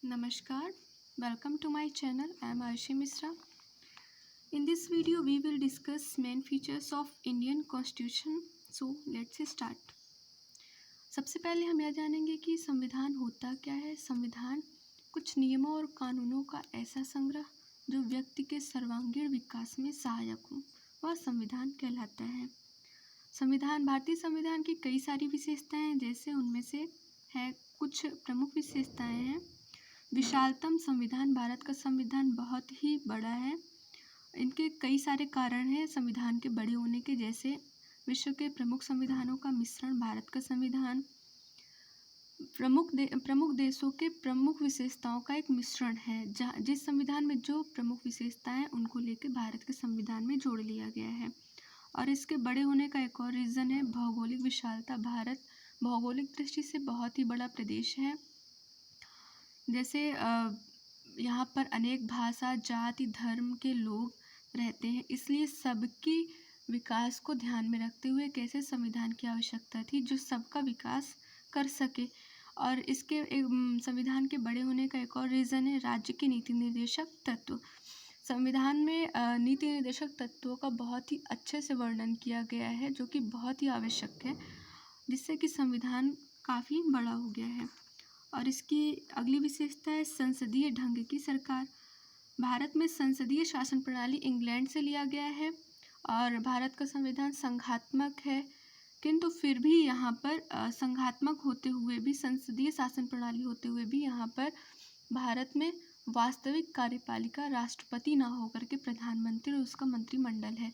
Namaskar, welcome to my channel. I am Arshi Misra. In this video, we will discuss main features of Indian Constitution. So, let's start. सबसे पहले हम यह जानेंगे कि संविधान होता क्या है। संविधान कुछ नियमों और कानूनों का ऐसा संग्रह जो व्यक्ति के सर्वांगीण विकास में सहायक हो, वह संविधान कहलाता है। भारतीय संविधान की कई सारी विशेषताएं हैं, जैसे उनमें से है कुछ प्रमुख विशेषताएं हैं। विशालतम संविधान, भारत का संविधान बहुत ही बड़ा है। इनके कई सारे कारण हैं संविधान के बड़े होने के, जैसे विश्व के प्रमुख संविधानों का मिश्रण भारत का संविधान, प्रमुख देशों के प्रमुख विशेषताओं का एक मिश्रण है। जिस संविधान में जो प्रमुख विशेषताएं हैं उनको लेकर भारत के संविधान में जोड़ लिया गया है। और इसके बड़े होने का एक और रीज़न है भौगोलिक विशालता। भारत भौगोलिक दृष्टि से बहुत ही बड़ा प्रदेश है। जैसे यहाँ पर अनेक भाषा, जाति, धर्म के लोग रहते हैं, इसलिए सबकी विकास को ध्यान में रखते हुए कैसे संविधान की आवश्यकता थी जो सबका विकास कर सके। और इसके संविधान के बड़े होने का एक और रीज़न है राज्य के नीति निर्देशक तत्व। संविधान में नीति निर्देशक तत्वों का बहुत ही अच्छे से वर्णन किया गया है, जो कि बहुत ही आवश्यक है, जिससे कि संविधान काफ़ी बड़ा हो गया है। और इसकी अगली विशेषता है संसदीय ढंग की सरकार। भारत में संसदीय शासन प्रणाली इंग्लैंड से लिया गया है और भारत का संविधान संघात्मक है, किंतु फिर भी यहाँ पर संघात्मक होते हुए भी, संसदीय शासन प्रणाली होते हुए भी यहाँ पर भारत में वास्तविक कार्यपालिका राष्ट्रपति ना होकर के प्रधानमंत्री और उसका मंत्रिमंडल है,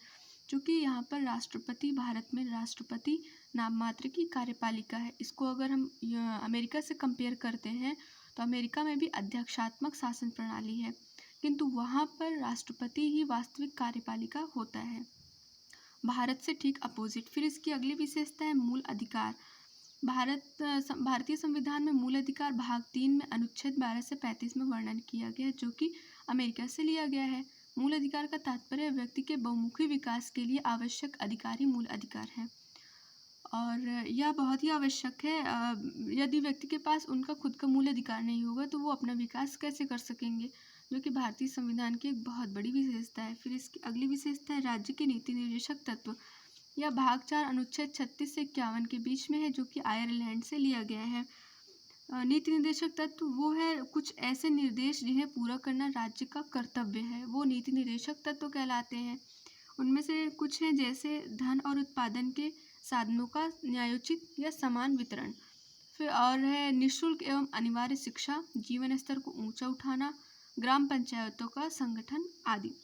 क्योंकि यहाँ पर राष्ट्रपति, भारत में राष्ट्रपति नाम मात्र की कार्यपालिका है। इसको अगर हम अमेरिका से कंपेयर करते हैं तो अमेरिका में भी अध्यक्षात्मक शासन प्रणाली है, किंतु वहाँ पर राष्ट्रपति ही वास्तविक कार्यपालिका होता है, भारत से ठीक अपोजिट। फिर इसकी अगली विशेषता है मूल अधिकार। भारतीय संविधान में मूल अधिकार भाग 3 में अनुच्छेद 12 से 35 में वर्णन किया गया है, जो कि अमेरिका से लिया गया है। मूल अधिकार का तात्पर्य व्यक्ति के बहुमुखी विकास के लिए आवश्यक अधिकार ही मूल अधिकार है, और यह बहुत ही आवश्यक है। यदि व्यक्ति के पास उनका खुद का मूल अधिकार नहीं होगा तो वो अपना विकास कैसे कर सकेंगे, जो कि भारतीय संविधान की एक बहुत बड़ी विशेषता है। फिर इसकी अगली विशेषता है राज्य के नीति निर्देशक तत्व। यह भाग 4 अनुच्छेद 36 से 51 के बीच में है, जो कि आयरलैंड से लिया गया है। नीति निर्देशक तत्व वो है कुछ ऐसे निर्देश जिन्हें पूरा करना राज्य का कर्तव्य है, वो नीति निर्देशक तत्व कहलाते हैं। उनमें से कुछ हैं जैसे धन और उत्पादन के साधनों का न्यायोचित या समान वितरण, फिर और है निःशुल्क एवं अनिवार्य शिक्षा, जीवन स्तर को ऊंचा उठाना, ग्राम पंचायतों का संगठन आदि।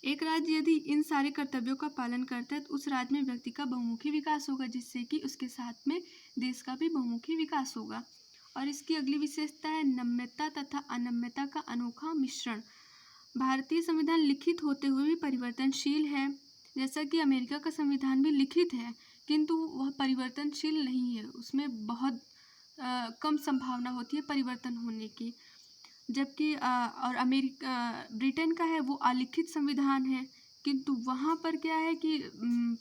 एक राज्य यदि इन सारे कर्तव्यों का पालन करता है तो उस राज्य में व्यक्ति का बहुमुखी विकास होगा, जिससे कि उसके साथ में देश का भी बहुमुखी विकास होगा। और इसकी अगली विशेषता है नम्यता तथा अनम्यता का अनोखा मिश्रण। भारतीय संविधान लिखित होते हुए भी परिवर्तनशील है, जैसा कि अमेरिका का संविधान भी लिखित है, किंतु वह परिवर्तनशील नहीं है, उसमें बहुत कम संभावना होती है परिवर्तन होने की। जबकि और ब्रिटेन का है वो अलिखित संविधान है, किंतु वहाँ पर क्या है कि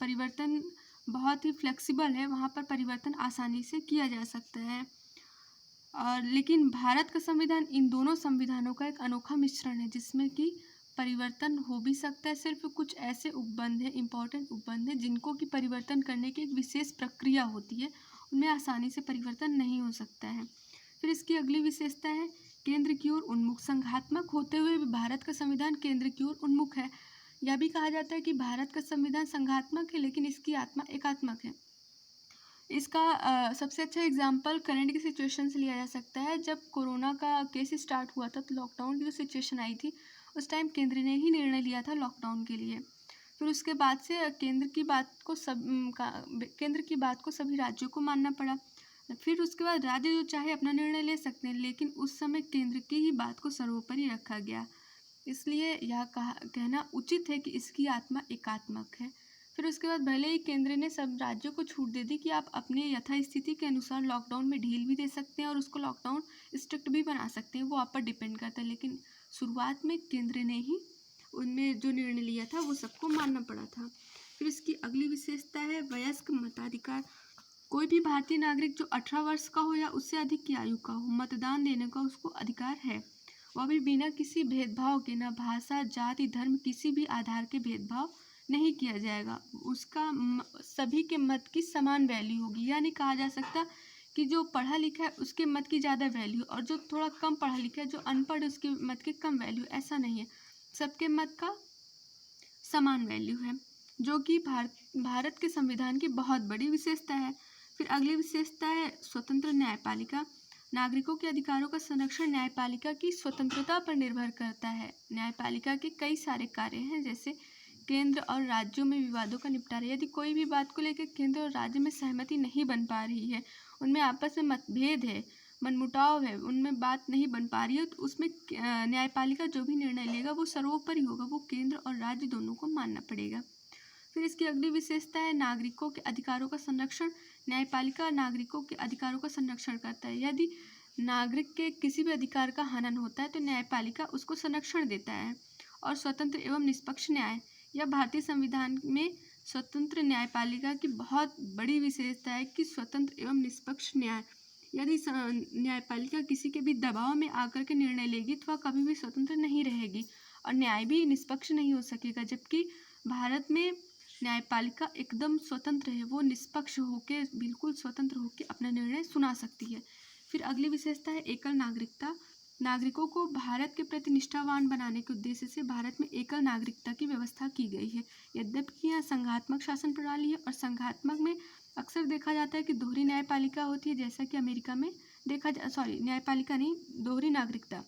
परिवर्तन बहुत ही फ्लेक्सिबल है, वहाँ पर परिवर्तन आसानी से किया जा सकता है। और लेकिन भारत का संविधान इन दोनों संविधानों का एक अनोखा मिश्रण है, जिसमें कि परिवर्तन हो भी सकता है। सिर्फ कुछ ऐसे उपबंध हैं, इम्पोर्टेंट उपबंध हैं, जिनको कि परिवर्तन करने की एक विशेष प्रक्रिया होती है, उनमें आसानी से परिवर्तन नहीं हो सकता है। फिर इसकी अगली विशेषता है केंद्र की ओर उन्मुख। संघात्मक होते हुए भी भारत का संविधान केंद्र की ओर उन्मुख है। यह भी कहा जाता है कि भारत का संविधान संघात्मक है, लेकिन इसकी आत्मा एकात्मक है। इसका सबसे अच्छा एग्जाम्पल करंट की सिचुएशन से लिया जा सकता है। जब कोरोना का केस स्टार्ट हुआ था तो लॉकडाउन की जो सिचुएशन आई थी, उस टाइम केंद्र ने ही निर्णय लिया था लॉकडाउन के लिए। फिर उसके बाद से केंद्र की बात को सभी राज्यों को मानना पड़ा। फिर उसके बाद राज्य जो चाहे अपना निर्णय ले सकते हैं, लेकिन उस समय केंद्र की ही बात को सर्वोपरि रखा गया, इसलिए यह कहना उचित है कि इसकी आत्मा एकात्मक है। फिर उसके बाद भले ही केंद्र ने सब राज्यों को छूट दे दी कि आप अपने यथास्थिति के अनुसार लॉकडाउन में ढील भी दे सकते हैं और उसको लॉकडाउन स्ट्रिक्ट भी बना सकते हैं, वो आप पर डिपेंड करता है, लेकिन शुरुआत में केंद्र ने ही उनमें जो निर्णय लिया था वो सबको मानना पड़ा था। फिर इसकी अगली विशेषता है वयस्क मताधिकार। कोई भी भारतीय नागरिक जो 18 वर्ष का हो या उससे अधिक की आयु का हो, मतदान देने का उसको अधिकार है। वह भी बिना किसी भेदभाव के, न भाषा, जाति, धर्म, किसी भी आधार के भेदभाव नहीं किया जाएगा। उसका सभी के मत की समान वैल्यू होगी। यह नहीं कहा जा सकता कि जो पढ़ा लिखा है उसके मत की ज़्यादा वैल्यू और जो थोड़ा कम पढ़ा लिखा है, जो अनपढ़, उसके मत की कम वैल्यू। ऐसा नहीं है, सबके मत का समान वैल्यू है, जो कि भारत के संविधान की बहुत बड़ी विशेषता है। फिर अगली विशेषता है स्वतंत्र न्यायपालिका। नागरिकों के अधिकारों का संरक्षण न्यायपालिका की स्वतंत्रता पर निर्भर करता है। न्यायपालिका के कई सारे कार्य हैं, जैसे केंद्र और राज्यों में विवादों का निपटारा। यदि कोई भी बात को लेकर केंद्र और राज्य में सहमति नहीं बन पा रही है, उनमें आपस में मतभेद है, मनमुटाव है, उनमें बात नहीं बन पा रही है, तो उसमें न्यायपालिका जो भी निर्णय लेगा वो सर्वोपरि होगा, वो केंद्र और राज्य दोनों को मानना पड़ेगा। फिर इसकी अगली विशेषता है नागरिकों के अधिकारों का संरक्षण। न्यायपालिका नागरिकों के अधिकारों का संरक्षण करता है। यदि नागरिक के किसी भी अधिकार का हनन होता है तो न्यायपालिका उसको संरक्षण देता है। और स्वतंत्र एवं निष्पक्ष न्याय, यह भारतीय संविधान में स्वतंत्र न्यायपालिका की बहुत बड़ी विशेषता है कि स्वतंत्र एवं निष्पक्ष न्याय। यदि न्यायपालिका किसी के भी दबाव में आकर के निर्णय लेगी तो वह कभी भी स्वतंत्र नहीं रहेगी और न्याय भी निष्पक्ष नहीं हो सकेगा। जबकि भारत में न्यायपालिका एकदम स्वतंत्र है, वो निष्पक्ष होकर, बिल्कुल स्वतंत्र होकर अपना निर्णय सुना सकती है। फिर अगली विशेषता है एकल नागरिकता। नागरिकों को भारत के प्रति निष्ठावान बनाने के उद्देश्य से भारत में एकल नागरिकता की व्यवस्था की गई है। यद्यपि यहाँ संघात्मक शासन प्रणाली है और संघात्मक में अक्सर देखा जाता है कि दोहरी न्यायपालिका होती है, जैसा कि अमेरिका में न्यायपालिका नहीं, दोहरी नागरिकता,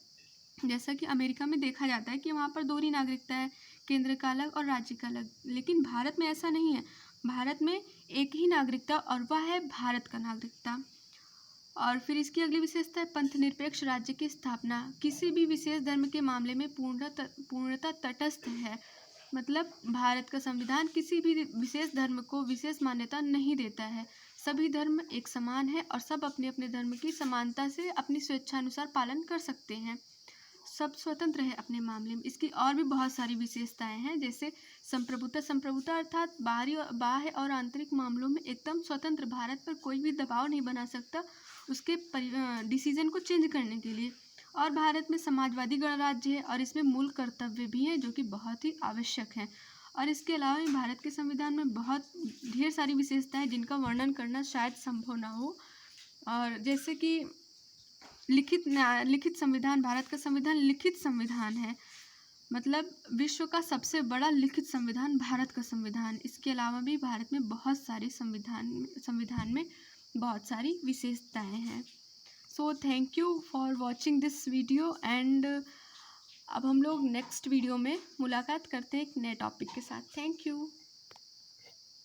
जैसा कि अमेरिका में देखा जाता है कि वहाँ पर दोहरी नागरिकता है, केंद्र का अलग और राज्य का अलग। लेकिन भारत में ऐसा नहीं है, भारत में एक ही नागरिकता और वह है भारत का नागरिकता। और फिर इसकी अगली विशेषता है पंथ निरपेक्ष राज्य की स्थापना। किसी भी विशेष धर्म के मामले में पूर्णतः तटस्थ है। मतलब भारत का संविधान किसी भी विशेष धर्म को विशेष मान्यता नहीं देता है। सभी धर्म एक समान है और सब अपने अपने धर्म की समानता से अपनी स्वेच्छानुसार पालन कर सकते हैं। सब स्वतंत्र है अपने मामले में। इसकी और भी बहुत सारी विशेषताएं हैं, जैसे संप्रभुता अर्थात बाह्य और आंतरिक मामलों में एकदम स्वतंत्र। भारत पर कोई भी दबाव नहीं बना सकता उसके डिसीजन को चेंज करने के लिए। और भारत में समाजवादी गणराज्य है और इसमें मूल कर्तव्य भी हैं जो कि बहुत ही आवश्यक हैं। और इसके अलावा भारत के संविधान में बहुत ढेर सारी विशेषताएं जिनका वर्णन करना शायद संभव ना हो। और जैसे कि लिखित संविधान, भारत का संविधान लिखित संविधान है, मतलब विश्व का सबसे बड़ा लिखित संविधान भारत का संविधान। इसके अलावा भी भारत में बहुत सारे संविधान में बहुत सारी विशेषताएं हैं। So thank you for watching this video and अब हम लोग नेक्स्ट वीडियो में मुलाकात करते हैं एक नए टॉपिक के साथ। Thank you.